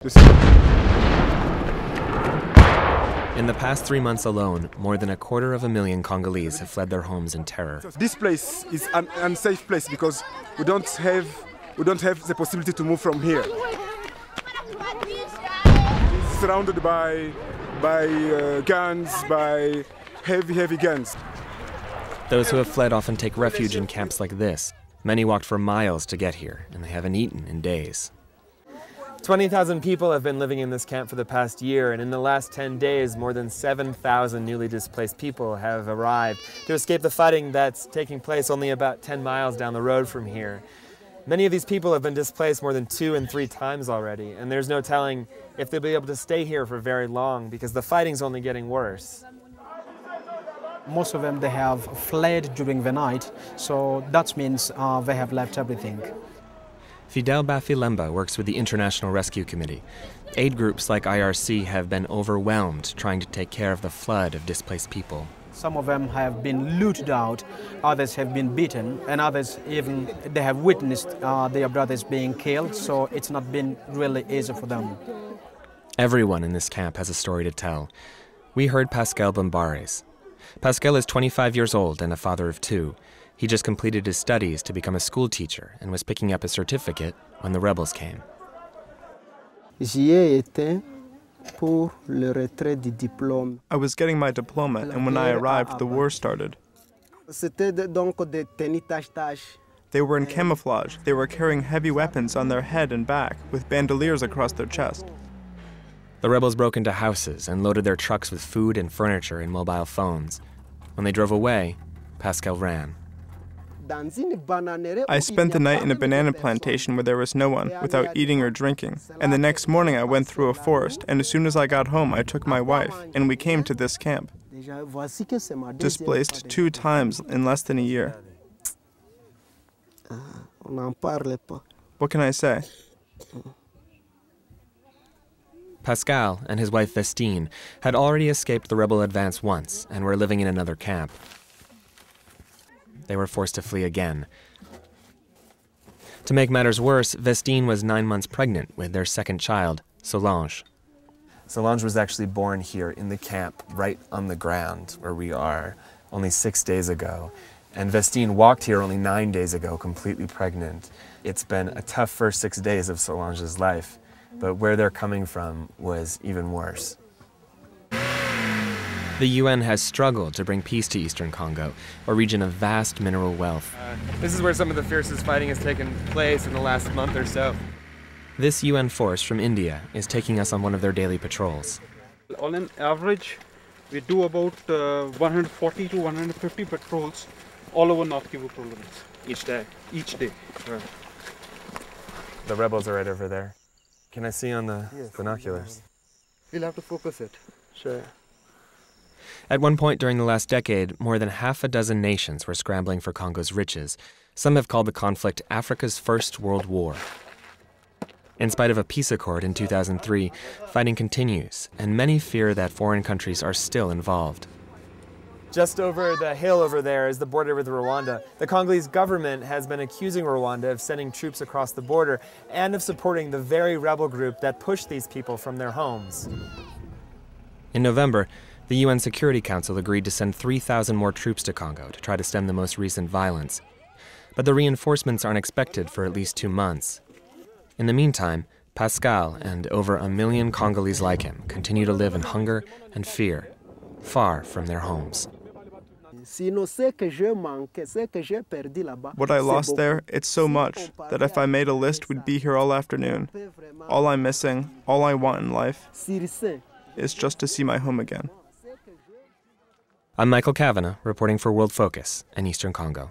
In the past 3 months alone, more than 250,000 Congolese have fled their homes in terror. This place is an unsafe place because we don't have the possibility to move from here. It's surrounded by guns, by heavy guns. Those who have fled often take refuge in camps like this. Many walked for miles to get here, and they haven't eaten in days. 20,000 people have been living in this camp for the past year, and in the last 10 days, more than 7,000 newly displaced people have arrived to escape the fighting that's taking place only about 10 miles down the road from here. Many of these people have been displaced more than 2 and 3 times already, and there's no telling if they'll be able to stay here for very long because the fighting's only getting worse. Most of them, they have fled during the night, so that means they have left everything. Fidel Bafilemba works with the International Rescue Committee. Aid groups like IRC have been overwhelmed trying to take care of the flood of displaced people. Some of them have been looted out, others have been beaten, and others even they have witnessed their brothers being killed, so it's not been really easy for them. Everyone in this camp has a story to tell. We heard Pascal Bombares. Pascal is 25 years old and a father of 2. He just completed his studies to become a school teacher and was picking up a certificate when the rebels came. I was getting my diploma, and when I arrived, the war started. They were in camouflage. They were carrying heavy weapons on their head and back, with bandoliers across their chest. The rebels broke into houses and loaded their trucks with food and furniture and mobile phones. When they drove away, Pascal ran. I spent the night in a banana plantation where there was no one, without eating or drinking. And the next morning I went through a forest, and as soon as I got home I took my wife, and we came to this camp. Displaced 2 times in less than a year. What can I say? Pascal and his wife Vestine had already escaped the rebel advance once and were living in another camp. They were forced to flee again. To make matters worse, Vestine was 9 months pregnant with their second child, Solange. Solange was actually born here in the camp, right on the ground where we are, only 6 days ago. And Vestine walked here only 9 days ago, completely pregnant. It's been a tough first 6 days of Solange's life, but where they're coming from was even worse. The UN has struggled to bring peace to eastern Congo, a region of vast mineral wealth. This is where some of the fiercest fighting has taken place in the last month or so. This UN force from India is taking us on one of their daily patrols. On an average, we do about 140 to 150 patrols all over North Kivu province each day. Right. The rebels are right over there. Can I see on the binoculars? We'll have to focus it. Sure. At one point during the last decade, more than half a dozen nations were scrambling for Congo's riches. Some have called the conflict Africa's First World War. In spite of a peace accord in 2003, fighting continues, and many fear that foreign countries are still involved. Just over the hill over there is the border with Rwanda. The Congolese government has been accusing Rwanda of sending troops across the border and of supporting the very rebel group that pushed these people from their homes. In November, the UN Security Council agreed to send 3,000 more troops to Congo to try to stem the most recent violence. But the reinforcements aren't expected for at least 2 months. In the meantime, Pascal and over 1 million Congolese like him continue to live in hunger and fear, far from their homes. What I lost there, it's so much that if I made a list, we'd be here all afternoon. All I'm missing, all I want in life, is just to see my home again. I'm Michael Kavanagh, reporting for World Focus in Eastern Congo.